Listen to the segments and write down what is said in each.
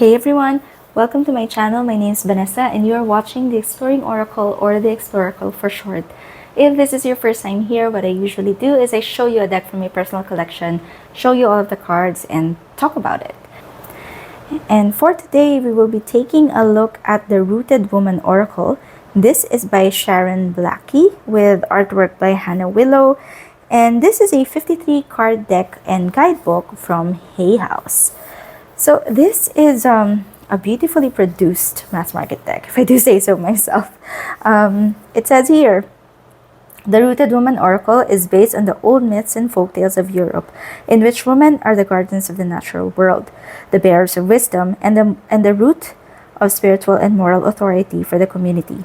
Hey everyone, welcome to my channel. My name is Vanessa and you are watching the Exploring Oracle, or the Exploracle for short. If this is your first time here, what I usually do is I show you a deck from my personal collection, show you all of the cards, and talk about it. And for today, we will be taking a look at the Rooted Woman Oracle. This is by Sharon Blackie with artwork by Hannah Willow. And this is a 53 card deck and guidebook from Hay House. So this is a beautifully produced mass market deck, if I do say so myself. It says here, the Rooted Woman Oracle is based on the old myths and folktales of Europe, in which women are the guardians of the natural world, the bearers of wisdom, and the root of spiritual and moral authority for the community.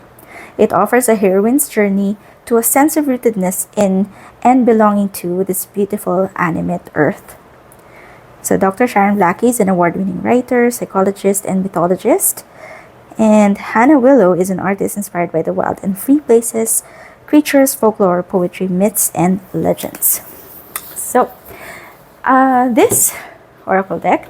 It offers a heroine's journey to a sense of rootedness in and belonging to this beautiful animate earth. So Dr. Sharon Blackie is an award-winning writer, psychologist, and mythologist. And Hannah Willow is an artist inspired by the wild and free places, creatures, folklore, poetry, myths, and legends. So this oracle deck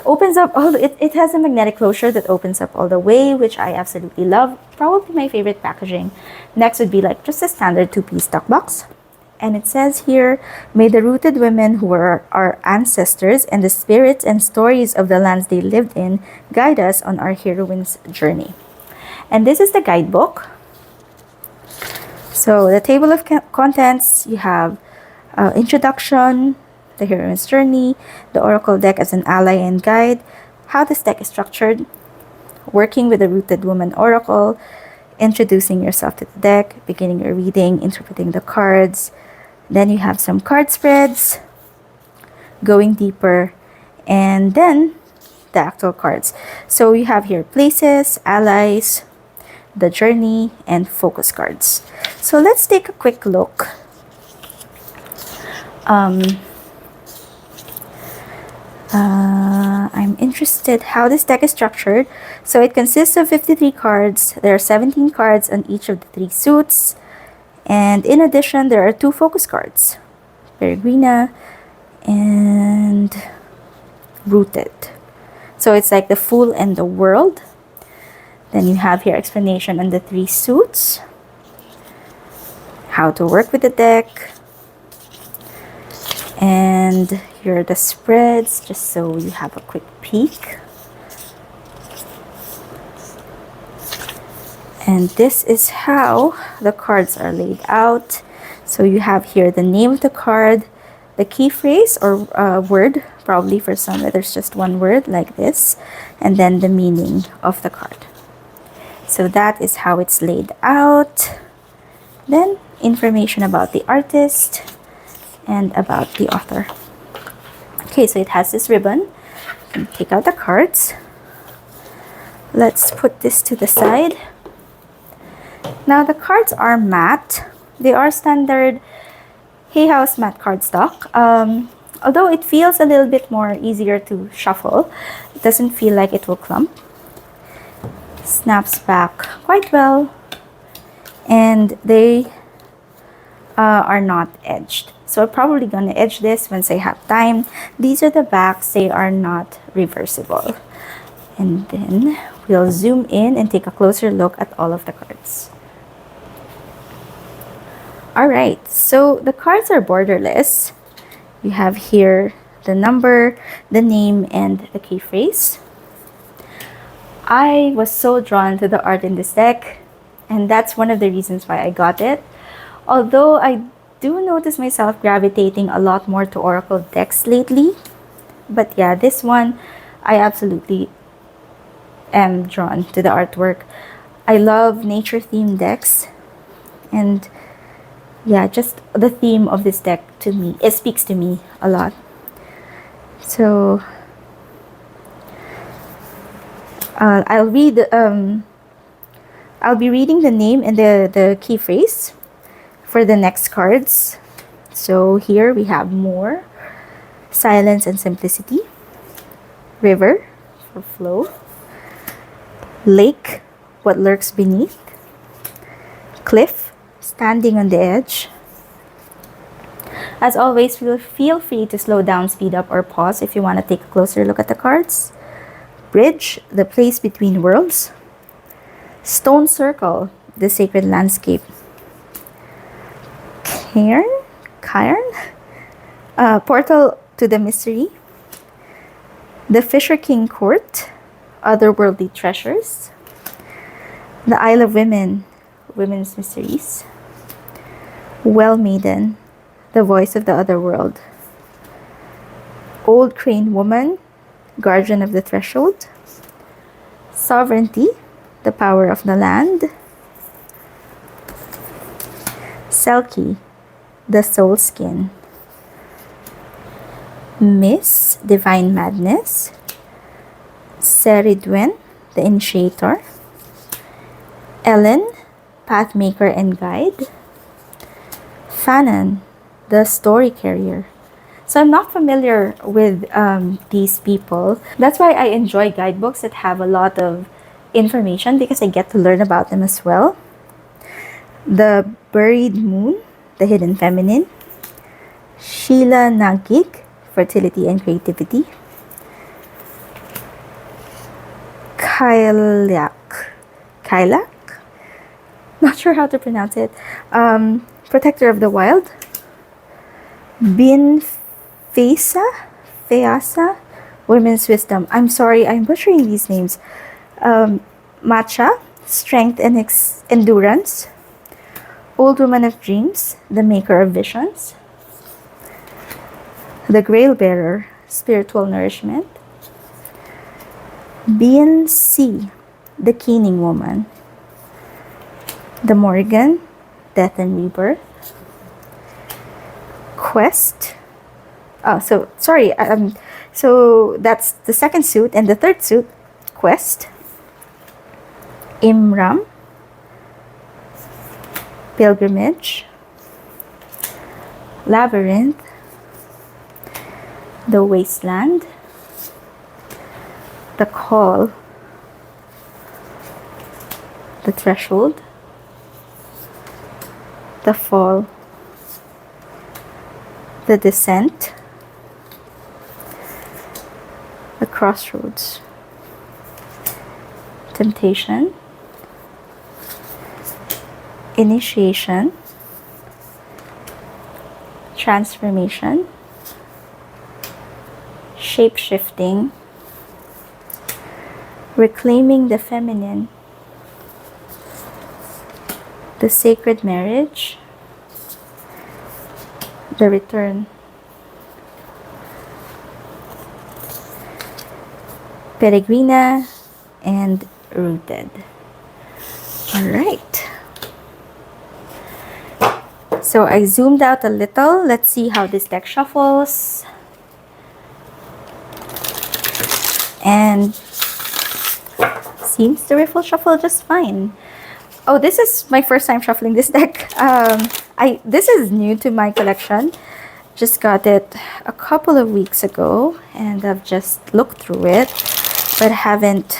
opens up it has a magnetic closure that opens up all the way, which I absolutely love. Probably my favorite packaging. Next would be like just a standard 2-piece stock box. And it says here, may the rooted women who were our ancestors and the spirits and stories of the lands they lived in guide us on our heroine's journey. And this is the guidebook. So the table of contents, you have introduction, the heroine's journey, the oracle deck as an ally and guide, how this deck is structured, working with the Rooted Woman Oracle, introducing yourself to the deck, beginning your reading, interpreting the cards. Then you have some card spreads, going deeper, and then the actual cards. So you have here places, allies, the journey, and focus cards. So let's take a quick look. I'm interested how this deck is structured. So it consists of 53 cards. There are 17 cards on each of the 3 suits. And in addition, there are 2 focus cards, Peregrina and Rooted. So it's like the Fool and the World. Then you have here explanation on the 3 suits, how to work with the deck, and here are the spreads, just so you have a quick peek. And this is how the cards are laid out. So you have here the name of the card, the key phrase or word, probably for some there's just one word like this, and then the meaning of the card. So that is how it's laid out. Then information about the artist and about the author. Okay, so it has this ribbon. You can take out the cards. Let's put this to the side. Now the cards are matte. They are standard Hay House matte cardstock. Although it feels a little bit more easier to shuffle, it doesn't feel like it will clump. Snaps back quite well, and they are not edged. So I'm probably gonna edge this once I have time. These are the backs. They are not reversible. And then we'll zoom in and take a closer look at all of the cards. Alright, so the cards are borderless. You have here the number, the name, and the key phrase. I was so drawn to the art in this deck, and that's one of the reasons why I got it. Although I do notice myself gravitating a lot more to oracle decks lately. But yeah, this one, I absolutely am drawn to the artwork. I love nature-themed decks, and yeah, just the theme of this deck to me, it speaks to me a lot. So I'll be reading the name and the key phrase for the next cards. So here we have more, silence and simplicity, river for flow, lake, what lurks beneath, cliff, standing on the edge, As always, feel free to slow down, speed up, or pause if you want to take a closer look at the cards. Bridge, the place between worlds. Stone circle, the sacred landscape. Cairn, portal to the mystery. The Fisher King Court, otherworldly treasures. The Isle of Women, women's mysteries. Well Maiden, the voice of the other world. Old Crane Woman, guardian of the threshold. Sovereignty, the power of the land. Selkie, the soul skin. Miss, divine madness. Seridwen, the initiator. Ellen, pathmaker and guide. Fanon, the story carrier. So I'm not familiar with these people. That's why I enjoy guidebooks that have a lot of information, because I get to learn about them as well. The Buried Moon, the hidden feminine. Sheila Nagig, fertility and creativity. Kailak, not sure how to pronounce it. Protector of the wild. Bin Feasa, women's wisdom. I'm sorry, I'm butchering these names. Matcha, strength and endurance. Old woman of dreams, the maker of visions. The Grail bearer, spiritual nourishment. Bien C, the keening woman. The Morrigan, death and rebirth. Quest. So that's the second suit, and the third suit, Quest. Imram, pilgrimage. Labyrinth, the wasteland. The call, the threshold. The fall, the descent. The crossroads. Temptation. Initiation. Transformation. Shape-shifting. Reclaiming the feminine. The sacred marriage. The return. Peregrina and Rooted. All right. So I zoomed out a little. Let's see how this deck shuffles. And seems to riffle shuffle just fine. Oh, this is my first time shuffling this deck. This is new to my collection. Just got it a couple of weeks ago, and I've just looked through it, but haven't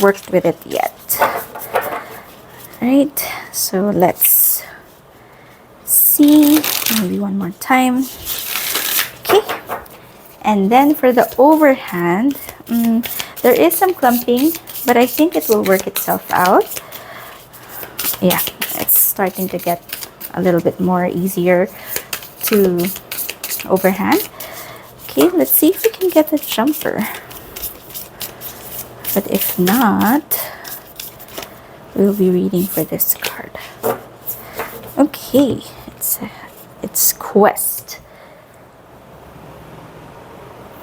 worked with it yet. Right, so let's see, maybe one more time. Okay, and then for the overhand, there is some clumping, but I think it will work itself out. Yeah, it's starting to get a little bit more easier to overhand. Okay, let's see if we can get a jumper. But if not, we'll be reading for this card. Okay, it's Quest.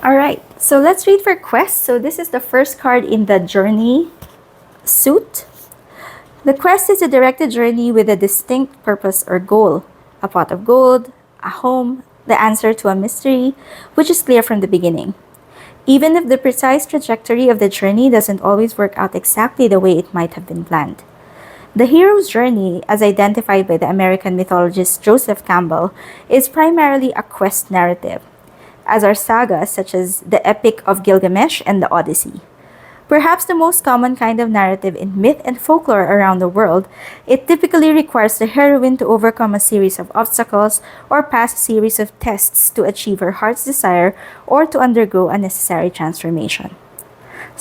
All right, so let's read for Quest. So this is the first card in the Journey suit. The quest is a directed journey with a distinct purpose or goal. A pot of gold, a home, the answer to a mystery, which is clear from the beginning. Even if the precise trajectory of the journey doesn't always work out exactly the way it might have been planned. The hero's journey, as identified by the American mythologist Joseph Campbell, is primarily a quest narrative, as are sagas such as the Epic of Gilgamesh and the Odyssey. Perhaps the most common kind of narrative in myth and folklore around the world, it typically requires the heroine to overcome a series of obstacles or pass a series of tests to achieve her heart's desire or to undergo a necessary transformation.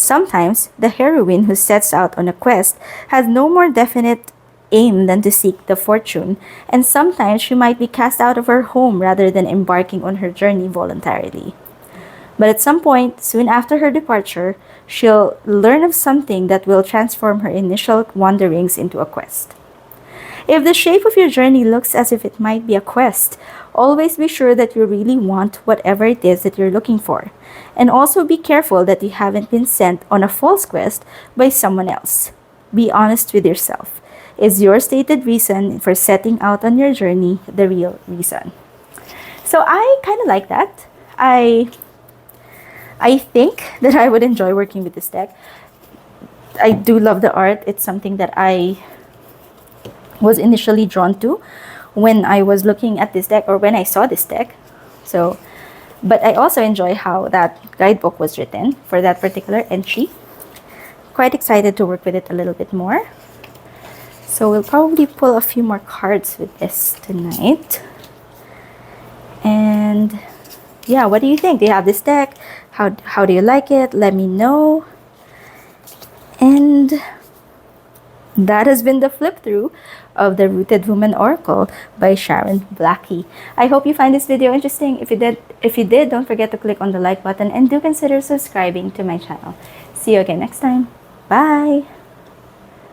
Sometimes, the heroine who sets out on a quest has no more definite aim than to seek the fortune, and sometimes she might be cast out of her home rather than embarking on her journey voluntarily. But at some point, soon after her departure, she'll learn of something that will transform her initial wanderings into a quest. If the shape of your journey looks as if it might be a quest, always be sure that you really want whatever it is that you're looking for. And also be careful that you haven't been sent on a false quest by someone else. Be honest with yourself. Is your stated reason for setting out on your journey the real reason? So I kind of like that. I think that I would enjoy working with this deck. I do love the art. It's something that I was initially drawn to when I was looking at this deck or when I saw this deck. So, but I also enjoy how that guidebook was written for that particular entry. Quite excited to work with it a little bit more. So we'll probably pull a few more cards with this tonight. And yeah, what do you think? Do you have this deck? How do you like it? Let me know. And that has been the flip through of the Rooted Woman Oracle by Sharon Blackie. I hope you find this video interesting. If you did, don't forget to click on the like button and do consider subscribing to my channel. See you again next time. Bye!